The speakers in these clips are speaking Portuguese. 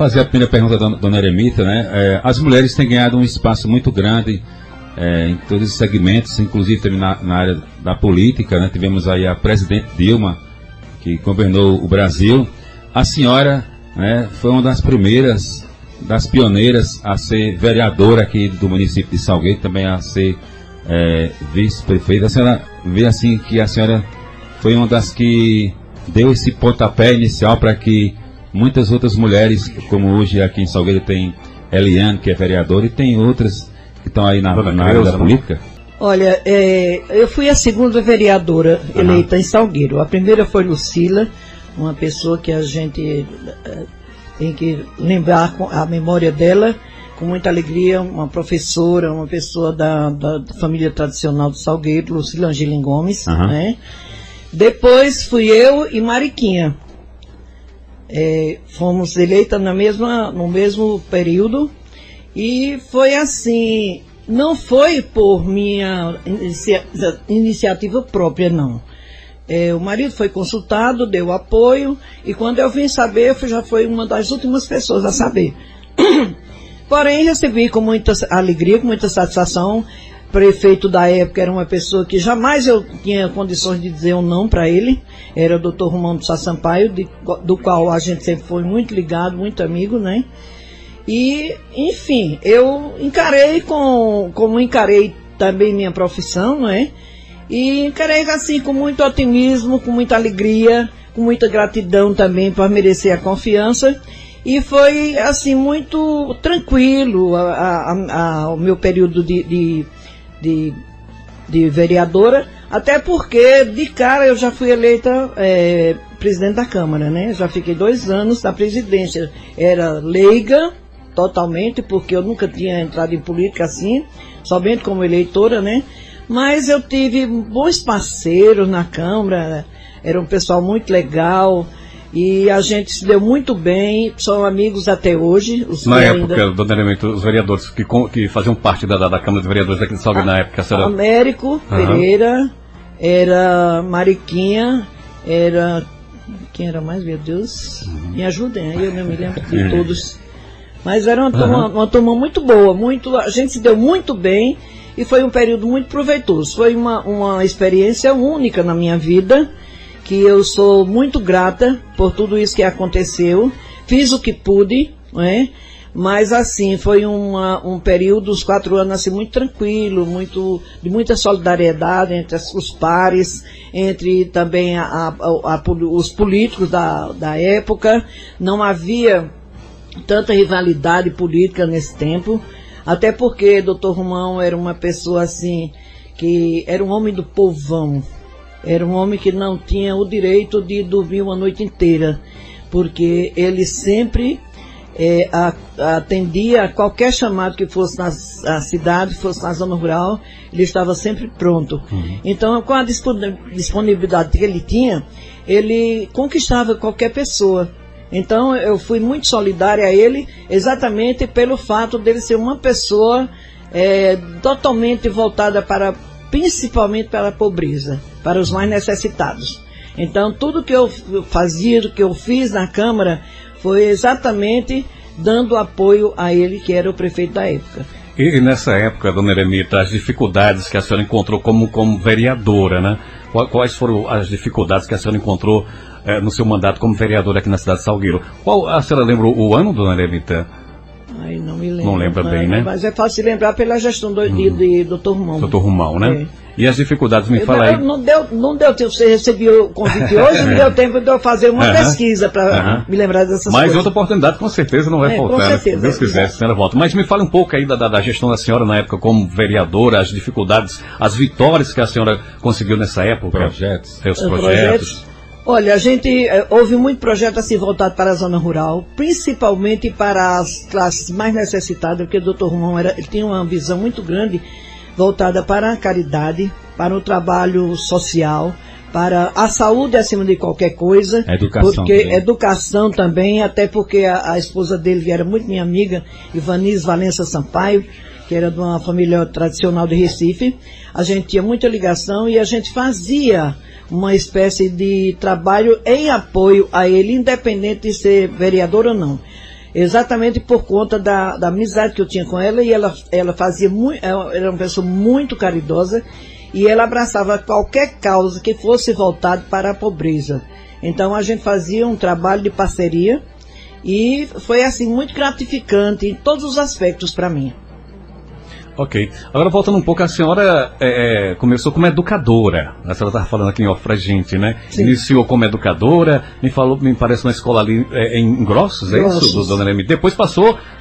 fazer a primeira pergunta da dona Eremita, né? As mulheres têm ganhado um espaço muito grande em todos os segmentos, inclusive também na área da política, né? Tivemos aí a presidente Dilma, que governou o Brasil. A senhora, né, foi uma das primeiras, das pioneiras a ser vereadora aqui do município de Salgueiro, também a ser vice-prefeita. A senhora vê assim que a senhora foi uma das que deu esse pontapé inicial para que muitas outras mulheres, como hoje aqui em Salgueiro tem Eliane, que é vereadora, e tem outras que estão aí na área da política? Olha, eu fui a segunda vereadora eleita em Salgueiro. A primeira foi Lucila, uma pessoa que a gente tem que lembrar a memória dela com muita alegria, uma professora, uma pessoa da família tradicional do Salgueiro, Lucila Angelim Gomes, né? Depois fui eu e Mariquinha. Fomos eleitas no mesmo período, e foi assim, não foi por minha iniciativa própria, não. O marido foi consultado, deu apoio, e quando eu vim saber, já foi uma das últimas pessoas a saber. Porém, recebi com muita alegria, com muita satisfação. O prefeito da época era uma pessoa que jamais eu tinha condições de dizer um não para ele. Era o Dr. Romão de Sá Sampaio, do qual a gente sempre foi muito ligado, muito amigo, né? E, enfim, eu encarei como encarei também minha profissão, né? E encarei assim com muito otimismo, com muita alegria, com muita gratidão também para merecer a confiança. E foi assim muito tranquilo o meu período de vereadora, até porque de cara eu já fui eleita presidente da Câmara, né? Já fiquei 2 anos na presidência. Era leiga totalmente, porque eu nunca tinha entrado em política assim, somente como eleitora, né? Mas eu tive bons parceiros na Câmara, era um pessoal muito legal, e a gente se deu muito bem, são amigos até hoje. Na época, dona Eremita, os vereadores que faziam parte da Câmara de Vereadores aqui de Salgueiro na época, a senhora... Américo Pereira, era Mariquinha, era... Quem era mais, meu Deus? Me ajudem, aí eu não me lembro de todos. Mas era uma turma muito boa, a gente se deu muito bem, e foi um período muito proveitoso. Foi uma experiência única na minha vida, que eu sou muito grata por tudo isso que aconteceu. Fiz o que pude, né? Mas assim, foi um período, os 4 anos assim, muito tranquilo, de muita solidariedade entre os pares, entre também os políticos da época. Não havia tanta rivalidade política nesse tempo, até porque Dr. Romão era uma pessoa assim, que era um homem do povão, era um homem que não tinha o direito de dormir uma noite inteira, porque ele sempre atendia a qualquer chamado que fosse na cidade, fosse na zona rural, ele estava sempre pronto. Então, com a disponibilidade que ele tinha, ele conquistava qualquer pessoa. Então, eu fui muito solidária a ele, exatamente pelo fato dele ser uma pessoa totalmente voltada principalmente para a pobreza, para os mais necessitados. Então, tudo que eu fazia, que eu fiz na Câmara, foi exatamente dando apoio a ele, que era o prefeito da época. E nessa época, dona Eremita, as dificuldades que a senhora encontrou como vereadora, né? Quais foram as dificuldades que a senhora encontrou no seu mandato como vereadora aqui na cidade de Salgueiro? A senhora lembra o ano, dona Eremita? Ai, não me lembro. Não lembra bem, né? Mas é fácil lembrar pela gestão de Dr. Romão. Dr. Romão, né? E as dificuldades, me fala aí. Não deu tempo, você recebeu o convite hoje, não deu tempo de eu fazer uma pesquisa para me lembrar dessas coisas. Mas outra oportunidade com certeza não vai faltar, com certeza, se Deus quiser, a senhora volta. Mas me fala um pouco aí da gestão da senhora na época como vereadora, as dificuldades, as vitórias que a senhora conseguiu nessa época. Os projetos. Olha, houve muito projeto assim voltado para a zona rural, principalmente para as classes mais necessitadas, porque o Dr. Romão ele tinha uma visão muito grande voltada para a caridade, para o trabalho social, para a saúde acima de qualquer coisa. Educação também, até porque a esposa dele era muito minha amiga, Ivanise Valença Sampaio, que era de uma família tradicional de Recife. A gente tinha muita ligação e a gente fazia uma espécie de trabalho em apoio a ele, independente de ser vereador ou não. exatamente por conta da amizade que eu tinha com ela, e ela fazia muito, ela era uma pessoa muito caridosa, e ela abraçava qualquer causa que fosse voltada para a pobreza. Então a gente fazia um trabalho de parceria, e foi assim muito gratificante em todos os aspectos para mim. Ok. Agora, voltando um pouco, a senhora começou como educadora. A senhora estava falando aqui em off pra gente, né? Sim. Iniciou como educadora, me parece, na escola ali em Grossos, é isso, do Dona Eremita? Depois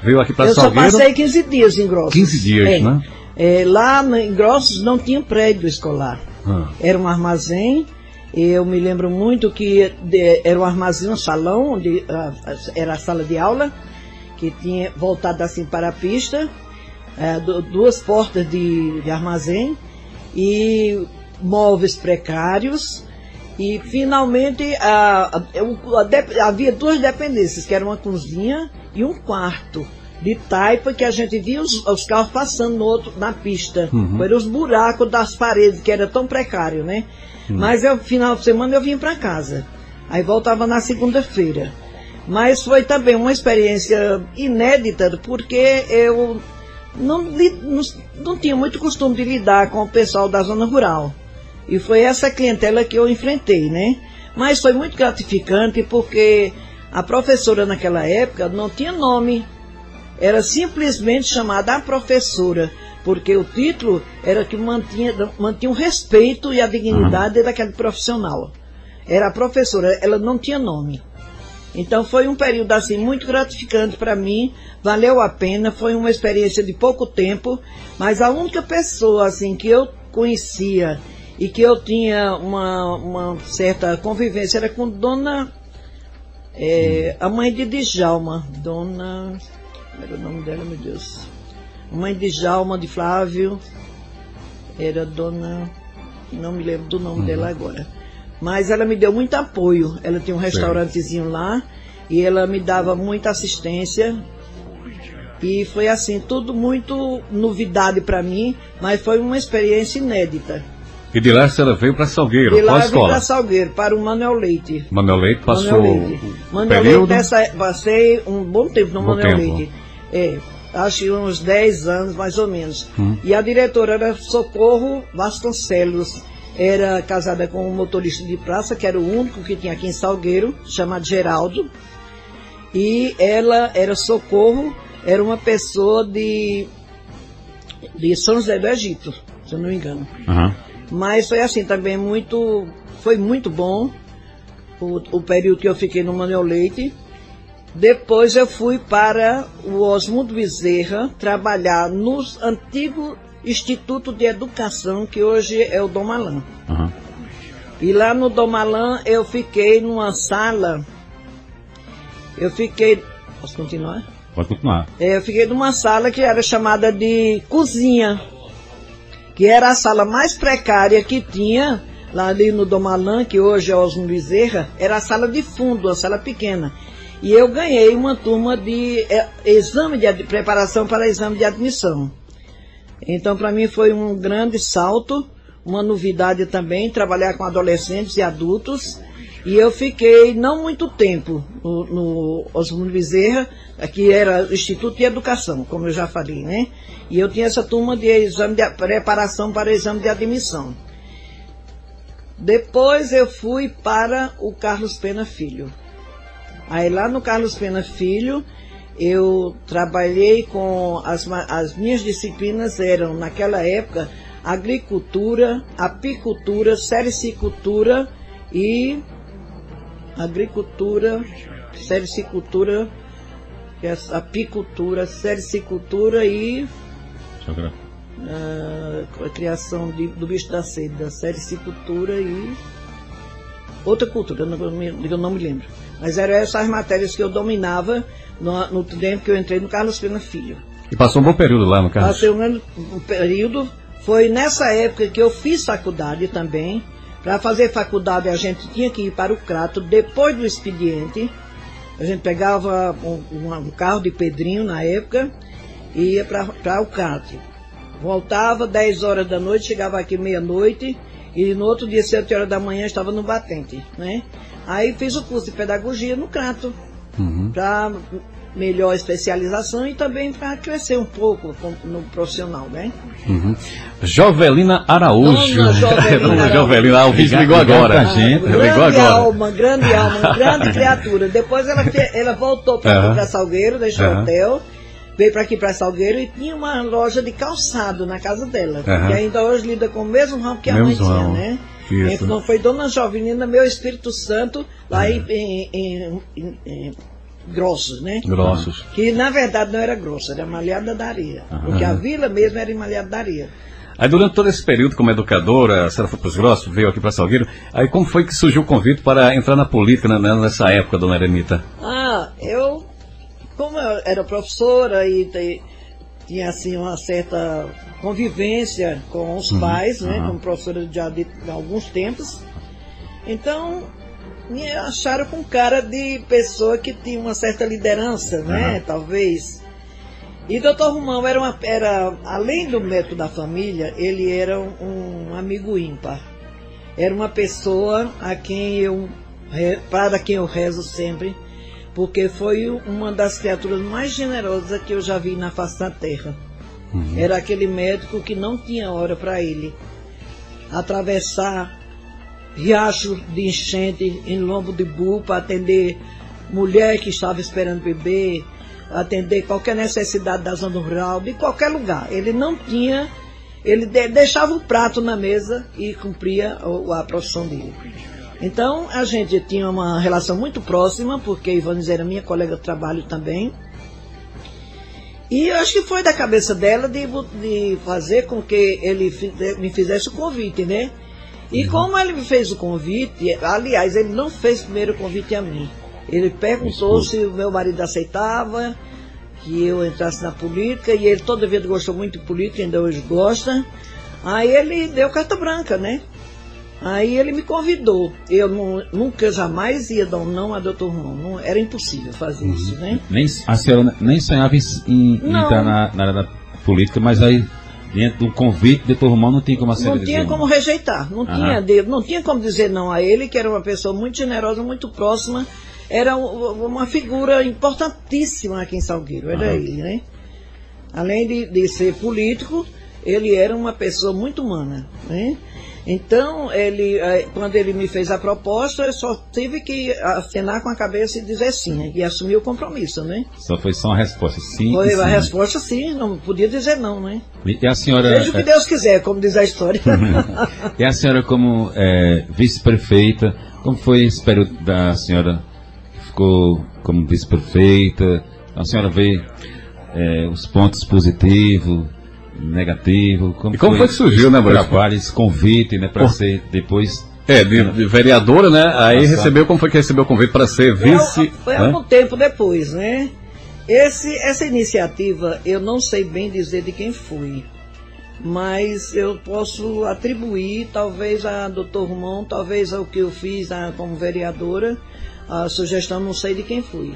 veio aqui para Salgueiro. Eu só passei 15 dias em Grossos. 15 dias, né? Lá em Grossos não tinha prédio escolar. Era um armazém. Eu me lembro muito que era um armazém, um salão, onde era a sala de aula, que tinha voltado assim para a pista. Duas portas de armazém e móveis precários, e finalmente havia duas dependências, que era uma cozinha e um quarto de taipa, que a gente via os carros passando na pista, eram os buracos das paredes, que era tão precário, né? Mas final de semana eu vinha para casa, aí voltava na segunda-feira. Mas foi também uma experiência inédita, porque eu não tinha muito costume de lidar com o pessoal da zona rural. E foi essa clientela que eu enfrentei, né? Mas foi muito gratificante, porque a professora naquela época não tinha nome. Era simplesmente chamada a professora, porque o título era que mantinha o respeito e a dignidade daquele profissional. Era a professora, ela não tinha nome. Então foi um período assim muito gratificante para mim, valeu a pena, foi uma experiência de pouco tempo, mas a única pessoa assim que eu conhecia e que eu tinha uma certa convivência era com a mãe de Djalma, como era o nome dela, meu Deus? A mãe de Djalma, de Flávio, era não me lembro do nome dela agora. Mas ela me deu muito apoio. Ela tinha um restaurantezinho lá e ela me dava muita assistência. E foi assim, tudo muito novidade para mim, mas foi uma experiência inédita. E de lá a senhora veio para Salgueiro, de lá qual a eu vim escola? para Salgueiro, para o Manuel Leite. Manuel Leite passou Manuel período? Leite, passei um bom tempo no Manuel Leite. Acho que uns 10 anos mais ou menos. E a diretora era Socorro Vasconcelos. Era casada com um motorista de praça, que era o único que tinha aqui em Salgueiro, chamado Geraldo. E ela era Socorro, era uma pessoa de São José do Egito, se eu não me engano. Mas foi assim também foi muito bom o período que eu fiquei no Manuel Leite. Depois eu fui para o Osmundo Bezerra trabalhar no antigo Instituto de Educação, que hoje é o Dom Alain. E lá no Dom Alain eu fiquei numa sala. Posso continuar? Pode continuar. Eu fiquei numa sala que era chamada de cozinha, que era a sala mais precária que tinha lá ali no Dom Alain, que hoje é o Osmundo Bezerra. Era a sala de fundo, a sala pequena. E eu ganhei uma turma de preparação para exame de admissão. Então, para mim foi um grande salto, uma novidade também, trabalhar com adolescentes e adultos. E eu fiquei não muito tempo no Osmundo Bezerra, que era o Instituto de Educação, como eu já falei, né? E eu tinha essa turma de preparação para exame de admissão. Depois eu fui para o Carlos Pena Filho. Aí lá no Carlos Pena Filho, eu trabalhei com as minhas disciplinas eram, naquela época, agricultura, apicultura, sericicultura e apicultura, sericicultura e a criação do bicho da seda, sericicultura e outra cultura, eu não me lembro. Mas eram essas matérias que eu dominava no tempo que eu entrei no Carlos Pena Filho. E passou um bom período lá no Carlos? Passei um período. Foi nessa época que eu fiz faculdade também. Para fazer faculdade a gente tinha que ir para o Crato depois do expediente. A gente pegava um carro de Pedrinho na época e ia para o Crato. Voltava 10 horas da noite, chegava aqui meia-noite e no outro dia, 7 horas da manhã, estava no batente, né? Aí fiz o curso de pedagogia no Crato, para melhor especialização e também para crescer um pouco no profissional, né? Jovelina Araújo. Dona Jovelina Araújo. Jovelina, o vídeo ligou agora. Grande alma, grande criatura. Depois ela voltou para Salgueiro, deixou o hotel, veio para aqui para Salgueiro e tinha uma loja de calçado na casa dela. Que ainda hoje lida com o mesmo ramo que a mãe tinha, né? Então foi Dona Jovelina, meu Espírito Santo, lá em Grossos, né? Grossos. Que na verdade não era Grosso, era Malhada da Areia. Porque a vila mesmo era em Malhada da Areia. Aí durante todo esse período como educadora, a senhora foi para os Grossos, veio aqui para Salgueiro, aí como foi que surgiu o convite para entrar na política nessa época, dona Eremita? Como eu era professora e tinha assim uma certa convivência com os pais, né, como professora já de alguns tempos, então me acharam com cara de pessoa que tinha uma certa liderança, né, talvez. E Dr. Romão era, além do médico da família, ele era um amigo ímpar. Era uma pessoa para quem eu rezo sempre, porque foi uma das criaturas mais generosas que eu já vi na face da terra. Era aquele médico que não tinha hora para ele atravessar riacho de enchente em lombo de burro para atender mulher que estava esperando bebê, atender qualquer necessidade da zona rural, de qualquer lugar. Ele não tinha, ele deixava o prato na mesa e cumpria a profissão dele. Então a gente tinha uma relação muito próxima, porque Ivânia era minha colega de trabalho também. E eu acho que foi da cabeça dela de fazer com que ele me fizesse o convite, né? E como ele me fez o convite, aliás, ele não fez primeiro o convite a mim. Ele perguntou se o meu marido aceitava que eu entrasse na política, e ele toda vez gostou muito de política, ainda hoje gosta. Aí ele deu carta branca, né? Aí ele me convidou. Eu nunca, jamais ia dar um não a Dr. Romão. Era impossível fazer isso, né? A senhora nem sonhava em entrar na área da política, mas aí, dentro do convite, Dr. Romão não tinha como aceitar. Não tinha como rejeitar. Não tinha como dizer não a ele, que era uma pessoa muito generosa, muito próxima. Era uma figura importantíssima aqui em Salgueiro. Era ele, né? Além de ser político, ele era uma pessoa muito humana, né? Então, quando ele me fez a proposta, eu só tive que acenar com a cabeça e dizer sim, né? E assumir o compromisso, né? Foi só uma resposta, sim. Foi sim. A resposta sim, não podia dizer não, né? E a senhora... Seja o que Deus quiser, como diz a história. E a senhora, como vice-prefeita, como foi esse período da senhora que ficou como vice-prefeita? A senhora vê os pontos positivos, negativo. Como foi que surgiu, né, Maurício? Trabalho, esse convite, né, para ser depois... de vereadora, né? Aí como foi que recebeu o convite para ser vice? Foi algum tempo depois, né? Essa iniciativa, eu não sei bem dizer de quem foi, mas eu posso atribuir, talvez a Dr. Romão, talvez ao que eu fiz como vereadora, a sugestão, não sei de quem foi.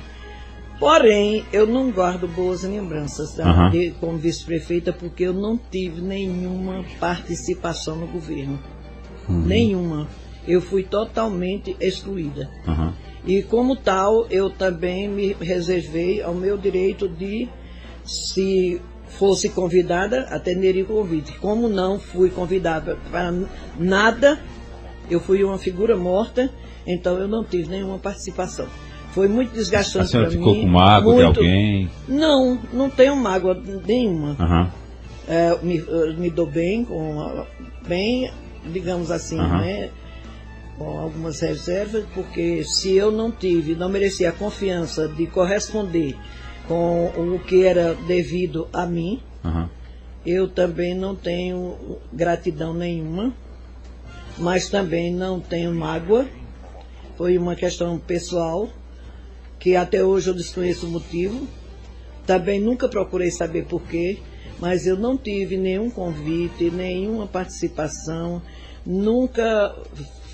Porém, eu não guardo boas lembranças como vice-prefeita, porque eu não tive nenhuma participação no governo. Nenhuma. Eu fui totalmente excluída. E como tal, eu também me reservei ao meu direito de, se fosse convidada, atenderia o convite. Como não fui convidada para nada, eu fui uma figura morta, então eu não tive nenhuma participação. Foi muito desgastante para mim. A senhora ficou com mágoa de alguém? Não tenho mágoa nenhuma. Me dou bem, digamos assim, né? Com algumas reservas, porque se eu não merecia a confiança de corresponder com o que era devido a mim, eu também não tenho gratidão nenhuma, mas também não tenho mágoa. Foi uma questão pessoal, que até hoje eu desconheço o motivo, também nunca procurei saber porquê, mas eu não tive nenhum convite, nenhuma participação, nunca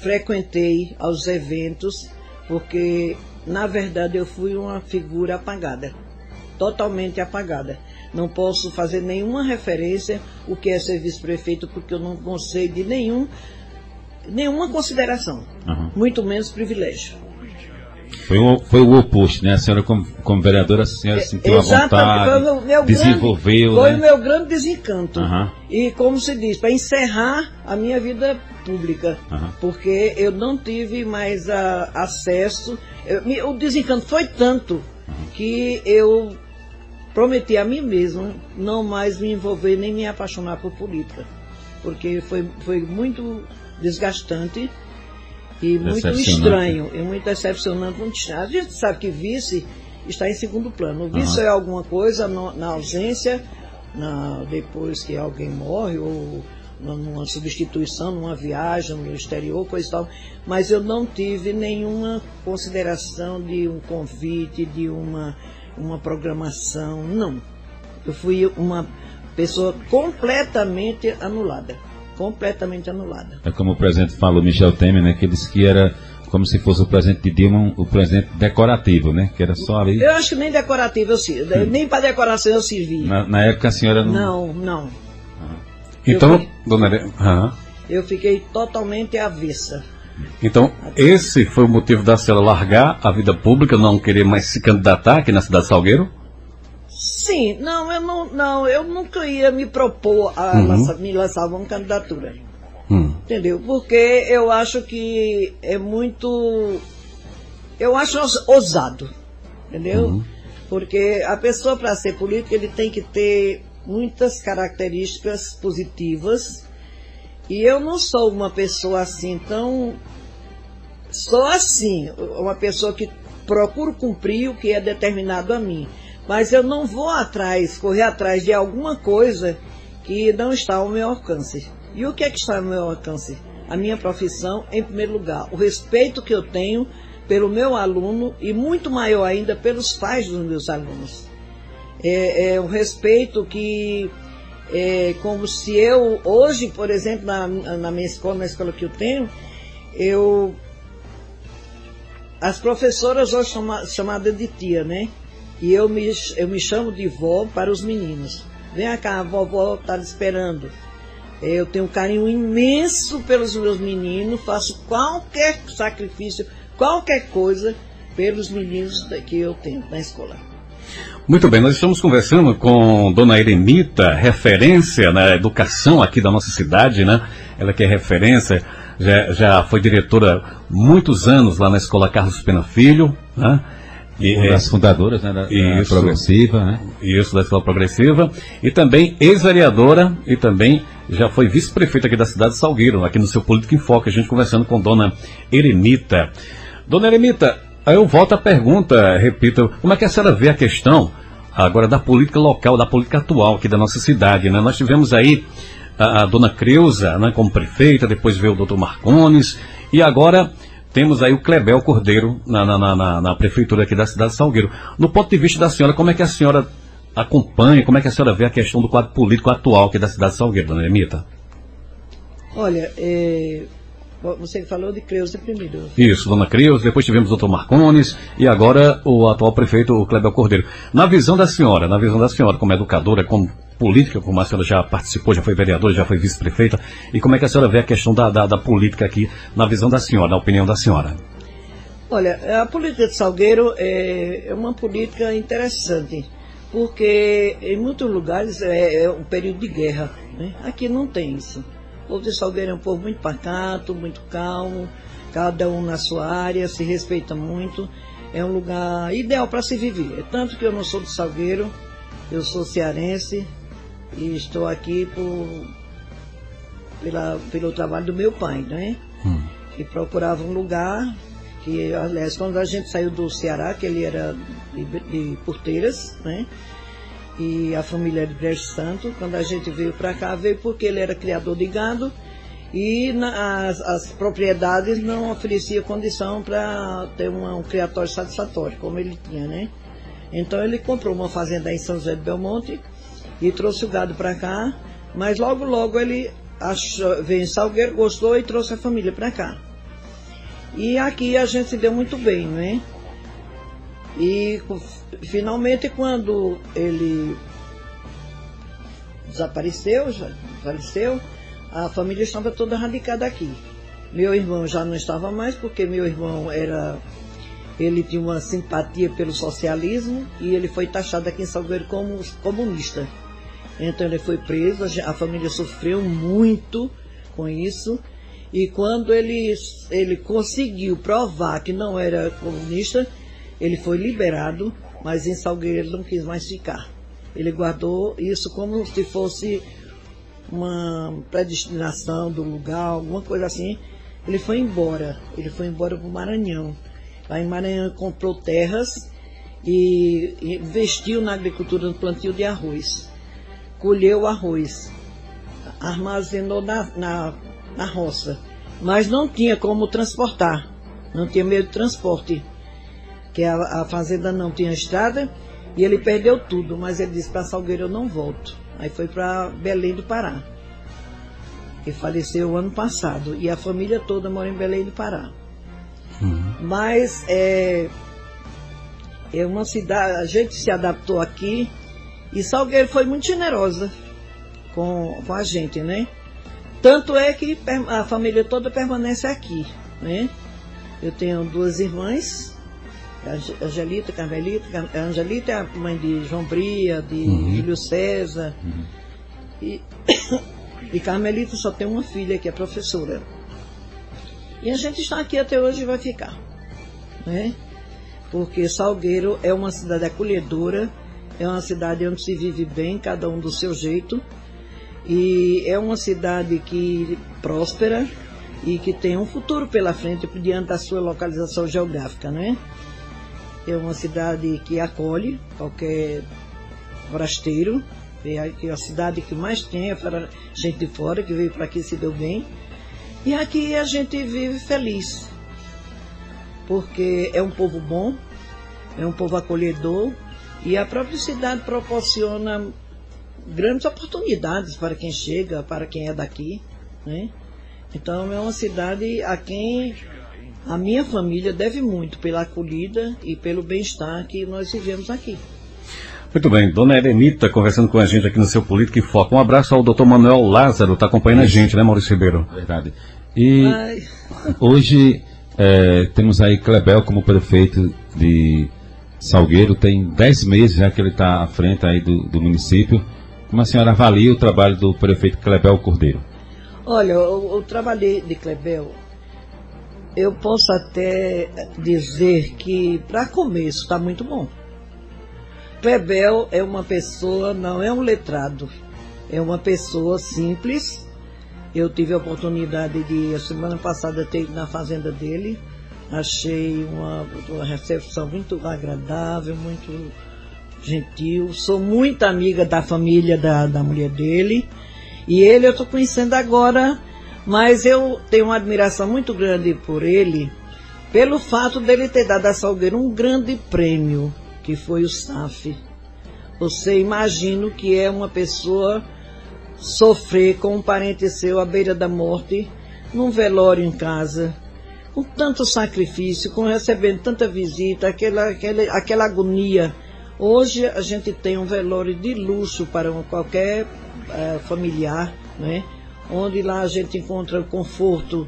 frequentei aos eventos, porque, na verdade, eu fui uma figura apagada, totalmente apagada. Não posso fazer nenhuma referência o que é ser vice-prefeito, porque eu não gostei de nenhuma consideração, muito menos privilégio. Foi o oposto, né? A senhora, como vereadora, a senhora sentiu a vontade, desenvolveu. Foi né? o meu grande desencanto. Uhum. E, como se diz, para encerrar a minha vida pública, porque eu não tive mais acesso. O desencanto foi tanto que eu prometi a mim mesma não mais me envolver nem me apaixonar por política, porque foi muito desgastante e muito estranho, e muito decepcionante. A gente sabe que vice está em segundo plano. O vice é alguma coisa na ausência, depois que alguém morre, ou numa substituição, numa viagem no exterior, coisa e tal. Mas eu não tive nenhuma consideração de um convite, de uma programação, não. Eu fui uma pessoa completamente anulada. Completamente anulada. É como o presidente falou, Michel Temer, né? Que ele disse que era como se fosse o presidente de Dilma, o presidente decorativo, né? Que era só ali. Eu acho que nem decorativo eu sirvi. Nem para decoração eu servi. Na época a senhora não. Não. Então, dona eu fiquei totalmente avessa. Então, esse foi o motivo da senhora largar a vida pública, não querer mais se candidatar aqui na cidade de Salgueiro? Sim, eu nunca ia me propor a me lançar uma candidatura. Entendeu? Porque eu acho que é muito. Eu acho ousado. Entendeu? Porque a pessoa, para ser política, ele tem que ter muitas características positivas. E eu não sou uma pessoa assim tão. Sou assim, uma pessoa que procuro cumprir o que é determinado a mim. Mas eu não vou correr atrás de alguma coisa que não está ao meu alcance. E o que é que está ao meu alcance? A minha profissão, em primeiro lugar. O respeito que eu tenho pelo meu aluno e muito maior ainda pelos pais dos meus alunos. É um respeito que é como se eu, hoje, por exemplo, na minha escola, na escola que eu tenho, as professoras hoje são chamadas de tia, né? E eu me chamo de vó para os meninos. Vem cá, a vovó está esperando. Eu tenho um carinho imenso pelos meus meninos, faço qualquer sacrifício, qualquer coisa pelos meninos que eu tenho na escola. Muito bem, nós estamos conversando com dona Eremita, referência na educação aqui da nossa cidade, né? Ela que é referência, já foi diretora muitos anos lá na Escola Carlos Pena Filho, né? Uma das fundadoras, né, da Progressiva, né? Isso, da Escola Progressiva. E também ex-vereadora e também já foi vice-prefeita aqui da cidade de Salgueiro, aqui no seu Política em Foco, a gente conversando com dona Eremita. Dona Eremita, aí eu volto à pergunta, repito, como é que a senhora vê a questão agora da política local, da política atual aqui da nossa cidade, né? Nós tivemos aí a dona Creuza, né, como prefeita, depois veio o doutor Marcones, e agora temos aí o Clebel Cordeiro na prefeitura aqui da cidade de Salgueiro. No ponto de vista da senhora, como é que a senhora acompanha, como é que a senhora vê a questão do quadro político atual aqui da cidade de Salgueiro, dona Eremita? Olha, você falou de Creuza primeiro. Isso, dona Creuza, depois tivemos o doutor Marcones e agora o atual prefeito, o Clebel Cordeiro. Na visão da senhora, como educadora, como política, como a senhora já participou, já foi vereadora, já foi vice-prefeita, e como é que a senhora vê a questão da política aqui, na visão da senhora, na opinião da senhora? Olha, a política de Salgueiro é uma política interessante, porque em muitos lugares é um período de guerra, né? Aqui não tem isso. O povo de Salgueiro é um povo muito pacato, muito calmo, cada um na sua área, se respeita muito, é um lugar ideal para se viver. Tanto que eu não sou de Salgueiro, eu sou cearense, e estou aqui pelo trabalho do meu pai, né? Que procurava um lugar, que, aliás, quando a gente saiu do Ceará, que ele era de Porteiras, né? E a família de Brejo Santo, quando a gente veio para cá, veio porque ele era criador de gado e as propriedades não ofereciam condição para ter um criatório satisfatório, como ele tinha, né? Então ele comprou uma fazenda em São José de Belmonte e trouxe o gado para cá, mas logo ele veio em Salgueiro, gostou e trouxe a família para cá. E aqui a gente se deu muito bem, né? E finalmente quando ele faleceu, a família estava toda radicada aqui. Meu irmão já não estava mais, porque meu irmão ele tinha uma simpatia pelo socialismo e ele foi taxado aqui em Salgueiro como comunista. Então ele foi preso, a família sofreu muito com isso, e quando ele conseguiu provar que não era comunista, ele foi liberado, mas em Salgueiro ele não quis mais ficar. Ele guardou isso como se fosse uma predestinação do lugar, alguma coisa assim. Ele foi embora para o Maranhão. Lá em Maranhão comprou terras e investiu na agricultura, no plantio de arroz. Colheu o arroz, armazenou na roça, mas não tinha como transportar, não tinha meio de transporte, que a fazenda não tinha estrada, e ele perdeu tudo, mas ele disse: para Salgueiro eu não volto. Aí foi para Belém do Pará, que faleceu ano passado, e a família toda mora em Belém do Pará. Mas é uma cidade, a gente se adaptou aqui, e Salgueiro foi muito generosa com a gente, né? Tanto é que a família toda permanece aqui, né? Eu tenho 2 irmãs, Angelita, Carmelita. A Angelita é a mãe de João Bria, de Júlio César. E Carmelita só tem uma filha que é professora. E a gente está aqui até hoje e vai ficar, né? Porque Salgueiro é uma cidade acolhedora, é uma cidade onde se vive bem, cada um do seu jeito. E é uma cidade que próspera e que tem um futuro pela frente diante da sua localização geográfica, né? É uma cidade que acolhe qualquer forasteiro, é a cidade que mais tem é para gente de fora, que veio para aqui e se deu bem. E aqui a gente vive feliz, porque é um povo bom, é um povo acolhedor, e a própria cidade proporciona grandes oportunidades para quem chega, para quem é daqui, né? Então é uma cidade a quem a minha família deve muito pela acolhida e pelo bem-estar que nós vivemos aqui. Muito bem, dona Eremita conversando com a gente aqui no seu Política em Foco. Um abraço ao doutor Manuel Lázaro, está acompanhando a gente, né, Maurício Ribeiro? Verdade. E hoje temos aí Clebel como prefeito de Salgueiro, tem 10 meses já que ele está à frente aí do município. Como a senhora avalia o trabalho do prefeito Clebel Cordeiro? Olha, o trabalho de Clebel, eu posso até dizer que, para começo, está muito bom. Clebel é uma pessoa, não é um letrado, é uma pessoa simples. Eu tive a oportunidade de, a semana passada, ter ido na fazenda dele. Achei uma recepção muito agradável, muito gentil. Sou muito amiga da família da mulher dele. E ele eu estou conhecendo agora, mas eu tenho uma admiração muito grande por ele, pelo fato dele ter dado a Salgueiro um grande prêmio, que foi o SAF. Você imagina que é uma pessoa sofrer com um parente seu à beira da morte, num velório em casa, com tanto sacrifício, com recebendo tanta visita, aquela agonia. Hoje a gente tem um velório de luxo para qualquer familiar, né? Onde lá a gente encontra o conforto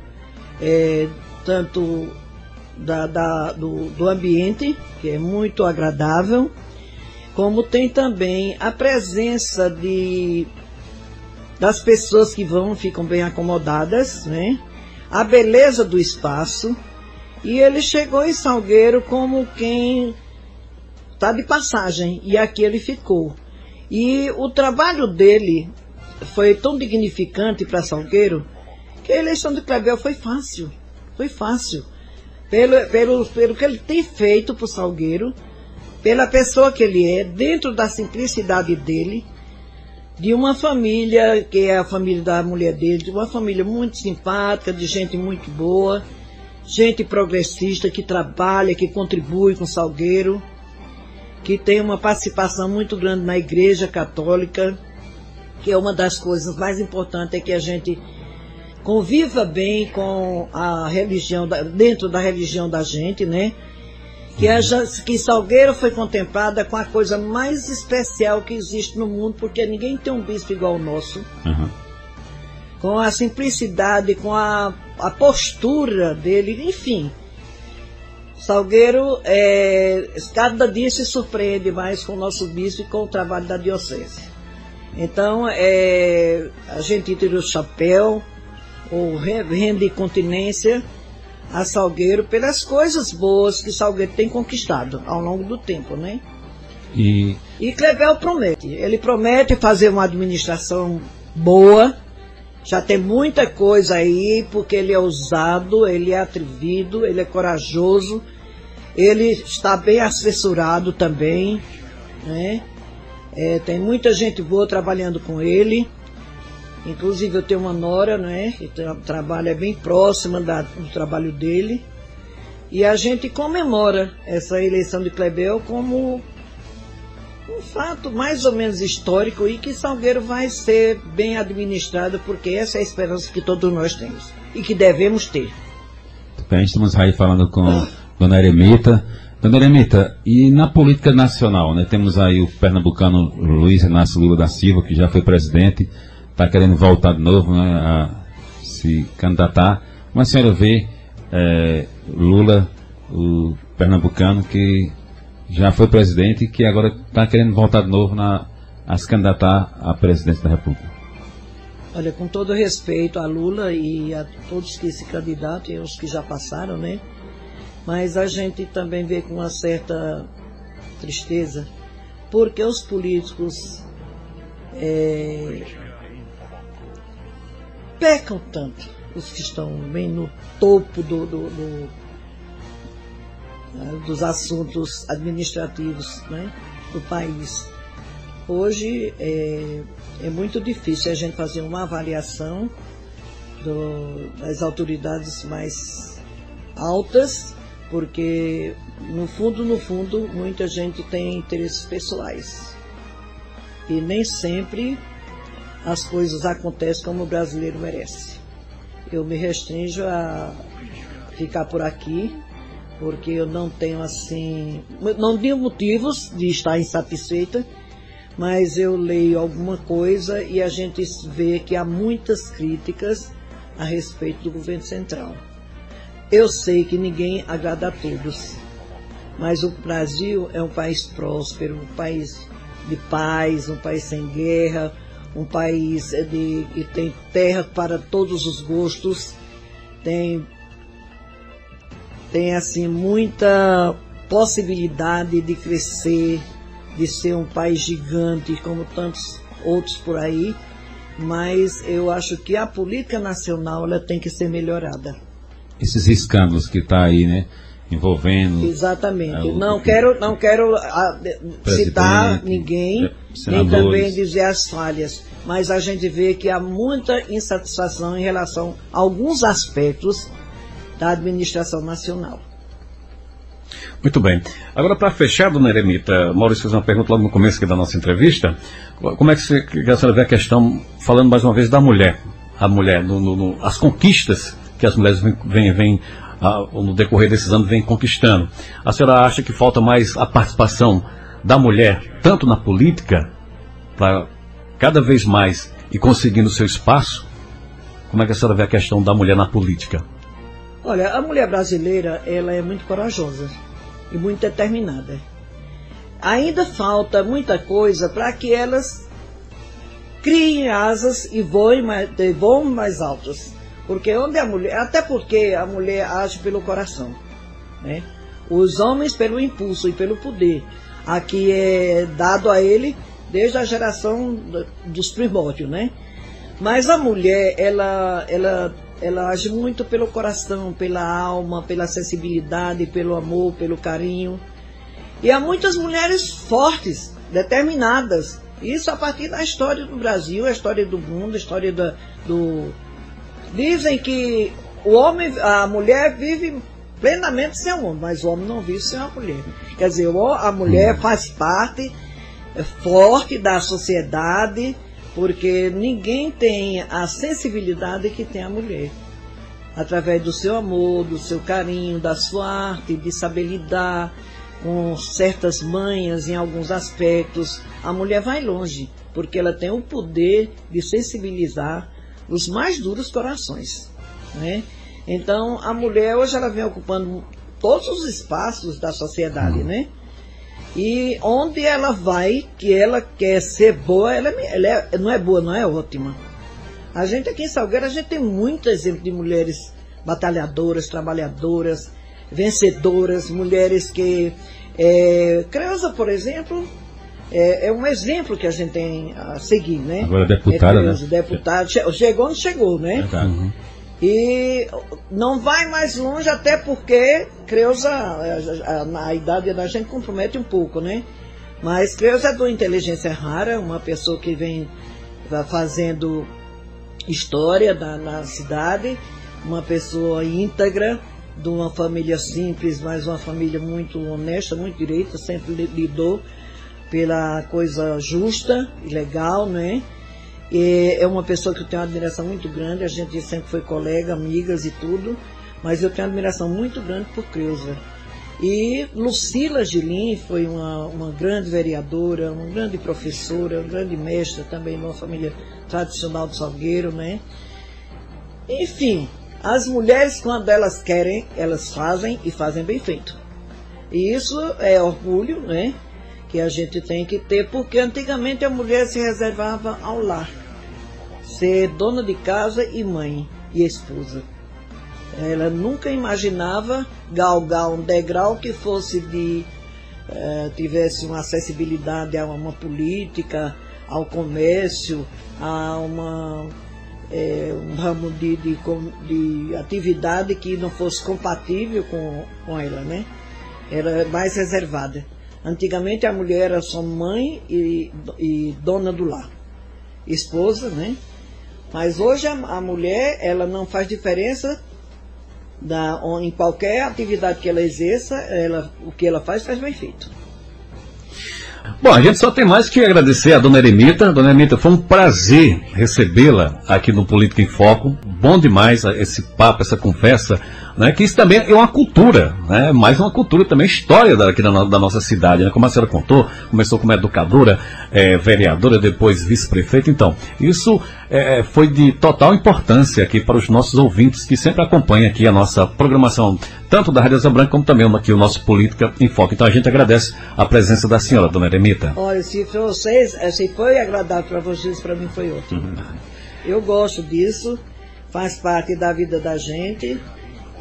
tanto do ambiente, que é muito agradável, como tem também a presença das pessoas que ficam bem acomodadas, né? A beleza do espaço. E ele chegou em Salgueiro como quem está de passagem, e aqui ele ficou. E o trabalho dele foi tão dignificante para Salgueiro que a eleição de Clebel foi fácil. Foi fácil. Pelo que ele tem feito para o Salgueiro, pela pessoa que ele é, dentro da simplicidade dele, de uma família, que é a família da mulher dele, de uma família muito simpática, de gente muito boa, gente progressista, que trabalha, que contribui com o Salgueiro, que tem uma participação muito grande na Igreja Católica, que é uma das coisas mais importantes, é que a gente conviva bem com a religião, dentro da religião da gente, né? Que Salgueiro foi contemplada com a coisa mais especial que existe no mundo, porque ninguém tem um bispo igual ao nosso. Com a simplicidade, com a postura dele, enfim. Salgueiro, cada dia se surpreende mais com o nosso bispo e com o trabalho da diocese. Então, a gente tira o chapéu, ou rende continência a Salgueiro pelas coisas boas que Salgueiro tem conquistado ao longo do tempo, né? E Clevel promete. Ele promete fazer uma administração boa. Já tem muita coisa aí, porque ele é ousado, ele é atrevido, ele é corajoso, ele está bem assessorado também, né? Tem muita gente boa trabalhando com ele, inclusive eu tenho uma nora, né, que trabalha bem próxima do trabalho dele, e a gente comemora essa eleição de Clevel como um fato mais ou menos histórico e que Salgueiro vai ser bem administrado, porque essa é a esperança que todos nós temos e que devemos ter. Bem, estamos aí falando com Dona Eremita. Dona Eremita, e na política nacional, né, temos aí o pernambucano Luiz Inácio Lula da Silva, que já foi presidente, está querendo voltar de novo, né, a se candidatar. Como a senhora vê Lula, o pernambucano, que já foi presidente e que agora está querendo voltar de novo a se candidatar à presidência da República? Olha, com todo respeito a Lula e a todos que se candidatam e os que já passaram, né? Mas a gente também vê com uma certa tristeza, porque os políticos pecam tanto, os que estão bem no topo dos assuntos administrativos, né, do país. Hoje é muito difícil a gente fazer uma avaliação das autoridades mais altas, porque no fundo, muita gente tem interesses pessoais. E nem sempre as coisas acontecem como o brasileiro merece. Eu me restringo a ficar por aqui, porque eu não tenho motivos de estar insatisfeita, mas eu leio alguma coisa e a gente vê que há muitas críticas a respeito do governo central. Eu sei que ninguém agrada a todos, mas o Brasil é um país próspero, um país de paz, um país sem guerra, um país que tem terra para todos os gostos, tem assim muita possibilidade de crescer, de ser um país gigante como tantos outros por aí, mas eu acho que a política nacional ela tem que ser melhorada. Esses escândalos que está aí, né, envolvendo... Exatamente. Não quero citar ninguém, nem também dizer as falhas, mas a gente vê que há muita insatisfação em relação a alguns aspectos da administração nacional. Muito bem. Agora, para fechar, dona Eremita, Maurício fez uma pergunta logo no começo aqui da nossa entrevista. Como é que a senhora vê a questão, falando mais uma vez da mulher, as conquistas que as mulheres vêm no decorrer desses anos vêm conquistando? A senhora acha que falta mais a participação da mulher, tanto na política, para cada vez mais ir conseguindo seu espaço? Como é que a senhora vê a questão da mulher na política? Olha, a mulher brasileira, ela é muito corajosa e muito determinada. Ainda falta muita coisa para que elas criem asas e voem mais altos. Porque onde a mulher, até porque a mulher age pelo coração, né? Os homens pelo impulso e pelo poder. Aqui é dado a ele desde a geração dos primórdios, né? Mas a mulher, ela age muito pelo coração, pela alma, pela sensibilidade, pelo amor, pelo carinho. E há muitas mulheres fortes, determinadas. Isso a partir da história do Brasil, a história do mundo, a história Dizem que a mulher vive plenamente sem o homem, mas o homem não vive sem a mulher. Quer dizer, a mulher faz parte forte da sociedade, porque ninguém tem a sensibilidade que tem a mulher. Através do seu amor, do seu carinho, da sua arte, de saber lidar com certas manhas em alguns aspectos, a mulher vai longe, porque ela tem o poder de sensibilizar os mais duros corações, né? Então, a mulher hoje ela vem ocupando todos os espaços da sociedade, né? E onde ela vai, que ela quer ser boa, não é boa, não é ótima. A gente aqui em Salgueiro, a gente tem muito exemplo de mulheres batalhadoras, trabalhadoras, vencedoras, mulheres que... Creuza, por exemplo, é um exemplo que a gente tem a seguir, né? Agora deputada, Creuza, né? Deputada, chegou onde chegou, né? E não vai mais longe, até porque Creuza, a idade da gente compromete um pouco, né? Mas Creuza é de uma inteligência rara, uma pessoa que vem fazendo história na cidade, uma pessoa íntegra, de uma família simples, mas uma família muito honesta, muito direita, sempre lidou pela coisa justa e legal, né? E é uma pessoa que eu tenho uma admiração muito grande, a gente sempre foi colega, amigas e tudo, mas eu tenho uma admiração muito grande por Creuza. E Lucila Gilim foi uma grande vereadora, uma grande professora, uma grande mestra também, numa família tradicional de Salgueiro, né? Enfim, as mulheres, quando elas querem, elas fazem e fazem bem feito. E isso é orgulho, né? Que a gente tem que ter, porque antigamente a mulher se reservava ao lar, ser dona de casa e mãe e esposa. Ela nunca imaginava galgar um degrau que fosse tivesse uma acessibilidade a uma política, ao comércio, a um ramo de atividade que não fosse compatível com ela, né? Era mais reservada. Antigamente a mulher era só mãe e dona do lar, esposa, né? Mas hoje a mulher, ela não faz diferença em qualquer atividade que ela exerça, o que ela faz bem feito. Bom, a gente só tem mais que agradecer a dona Eremita. Dona Eremita, foi um prazer recebê-la aqui no Política em Foco. Bom demais esse papo, essa conversa, né? Que isso também é uma cultura, né? Mais uma cultura também, história aqui da nossa cidade, né? Como a senhora contou, começou como educadora, vereadora, depois vice-prefeita. Então, isso foi de total importância aqui para os nossos ouvintes que sempre acompanham aqui a nossa programação, tanto da Rádio Asa Branca como também aqui o nosso Política em Foco. Então a gente agradece a presença da senhora, dona Eremita. Olha, se foi agradável para vocês, para mim foi ótimo. Eu gosto disso, faz parte da vida da gente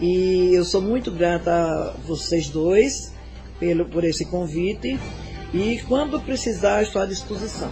e eu sou muito grata a vocês dois por esse convite e quando precisar estou à disposição.